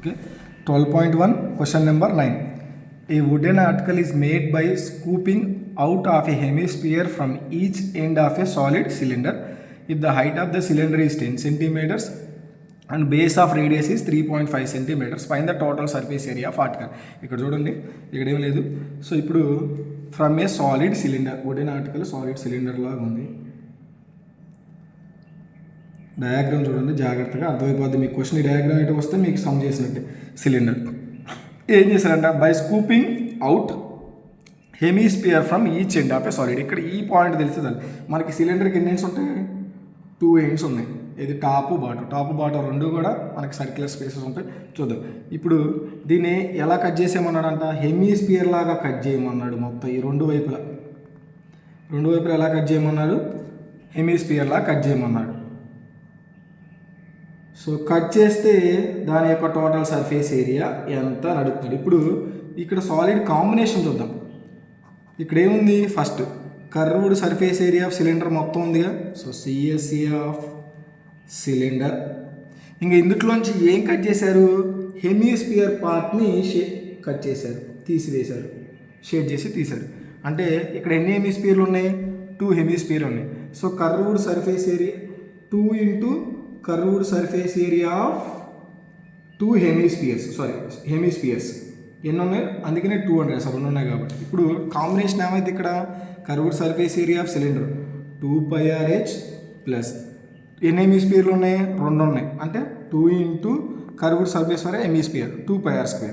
Okay, 12.1 question number 9. A wooden article is made by scooping out of a hemisphere from each end of a solid cylinder. If the height of the cylinder is 10 centimeters and base of radius is 3.5 centimeters, find the total surface area of article. ఇక్కడ చూడండి, ఇక్కడ ఏం లేదు. So ఇప్పుడు from a solid cylinder, wooden article solid cylinder లాగా ఉంది. Diagram చూడండి, జాగ్రత్తగా అర్థమైపోద్ది మీకు. క్వశ్చన్ ఈ డయాగ్రామ్ అయితే వస్తే మీకు సమ్ చేసినట్టే. సిలిండర్ ఏం చేశారంట, by scooping out hemisphere from each end of a solid. ఇక్కడ ఈ పాయింట్ తెలిసేది మనకి సిలిండర్కి ఎన్ని ఎండ్స్ ఉంటాయి, 2 ఎండ్స్ ఉన్నాయి. ఇది టాప్ బాటం రెండు కూడా మనకి సర్క్యులర్ స్పేసెస్ ఉంటాయి. చూద్దాం ఇప్పుడు దీన్ని ఎలా కట్ చేసేయమన్నాడంట, హెమిస్పియర్ లాగా కట్ చేయమన్నాడు. మొత్తం ఈ రెండు వైపులా ఎలా కట్ చేయమన్నాడు, హెమిస్పియర్ లాగా కట్ చేయమన్నాడు. సో కట్ చేస్తే దాని యొక్క టోటల్ సర్ఫేస్ ఏరియా ఎంత అడుగుతాడు. ఇప్పుడు ఇక్కడ సాలిడ్ కాంబినేషన్ చూద్దాం. ఇక్కడ ఏముంది, first curved surface area of cylinder మొత్తం ఉందిగా. So CSC of cylinder. ఇంకా ఇందులోంచి ఏం కట్ చేశారు, హెమిస్పియర్ పార్ట్ని కట్ చేశారు, తీసివేశారు, షేడ్ చేసి తీశారు. అంటే ఇక్కడ ఎన్ని హెమిస్పియర్లు ఉన్నాయి, 2 హెమిస్పియర్లు ఉన్నాయి. So curved surface area 2 into curved surface area of 2 hemispheres ఎన్ని ఉన్నాయి, అందుకనే 2 అంటారు. సార్ 2 ఉన్నాయి కాబట్టి. ఇప్పుడు కాంబినేషన్ ఏమైంది, ఇక్కడ curved surface area of cylinder 2πRh plus ఎన్ని హెమిస్పియర్లు ఉన్నాయి, 2 ఉన్నాయి. అంటే 2 into curved surface area hemisphere 2πr².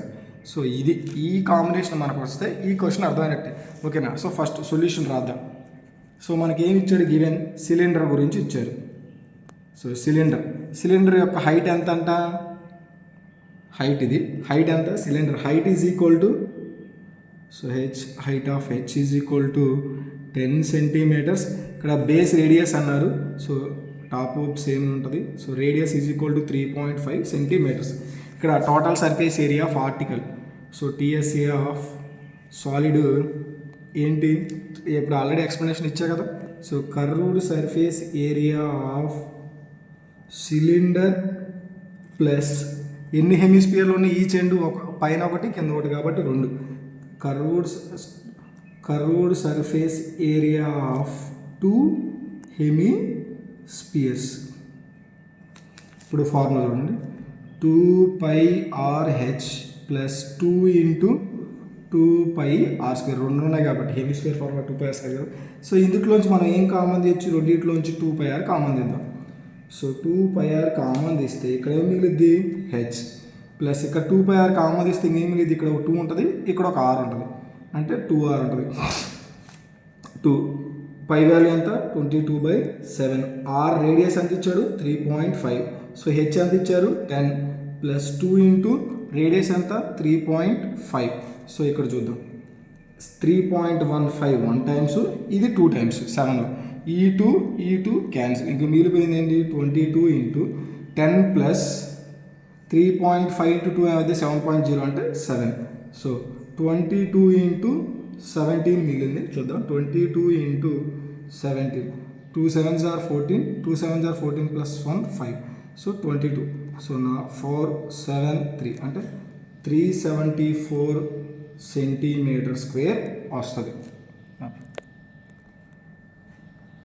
So ఇది ఈ కాంబినేషన్ మనకు వస్తే ఈ క్వశ్చన్ అర్థమైనట్టే. ఓకేనా. సో ఫస్ట్ సొల్యూషన్ రాద్దాం. సో మనకి ఏమి ఇచ్చాడు, గివెన్ సిలిండర్ గురించి ఇచ్చారు. సో సిలిండర్ యొక్క హైట్ ఎంత అంట, హైట్ ఎంత, cylinder height is equal to, so height of H is equal to 10 centimetres. ఇక్కడ బేస్ రేడియస్ అన్నారు, సో టాప్ సేమ్ ఉంటుంది. So radius is equal to 3.5 centimetres. ఇక్కడ total surface area of article, so TSA of solid ఏంటి, ఇప్పుడు already explanation ఇచ్చా కదా. So curved surface area of cylinder plus ఎన్ని హెమిస్పియర్లు ఉన్నాయి, ఈచ్ ఎండ్ పైన ఒకటి కింద ఒకటి కాబట్టి 2. Curved surface area of 2 hemispheres. ఇప్పుడు ఫార్ములా చూడండి, 2πRh ప్లస్ 2 ఇంటూ 2πr². 2 ఉన్నాయి కాబట్టి హెమిస్పియర్ ఫార్ములా 2πr² కదా. సో ఇందులోంచి మనం ఏం కామన్ తెచ్చు, రెండింటిలోంచి 2πr కామన్ తెద్దాం. సో 2πr కామన్ తీస్తే ఇక్కడ ఏం మిగిలిద్ది, హెచ్ ప్లస్ ఇక్కడ 2πr కామన్ తీస్తే ఇంకేం మిగిలిద్ది, ఇక్కడ ఒక 2 ఉంటుంది, ఇక్కడ ఒక r ఉంటుంది, అంటే 2r ఉంటుంది. 2 పై వాల్యూ ఎంత, 22/7. r రేడియస్ ఎంత ఇచ్చాడు, 3.5. సో హెచ్ ఎంత ఇచ్చారు, 10 ప్లస్ 2 ఇంటూ రేడియస్ ఎంత, 3.5. సో ఇక్కడ చూద్దాం, 3.15 1 టైమ్స్, ఇది 2 టైమ్స్ 7లో. ఈ 2 క్యాన్సిల్, ఇంకా మిగిలిపోయింది ఏంటి, 22 ఇంటూ 10 ప్లస్ 3.5 టు 2 అయితే 7.0 అంటే 7. సో 22 ఇంటూ 17 మిగిలింది. చూద్దాం, 22 into 17, 2 7s are 14, 2 7s are 14 plus 1 5. So 22. So నా 473 అంటే 374 సెంటీమీటర్ స్క్వేర్ వస్తుంది.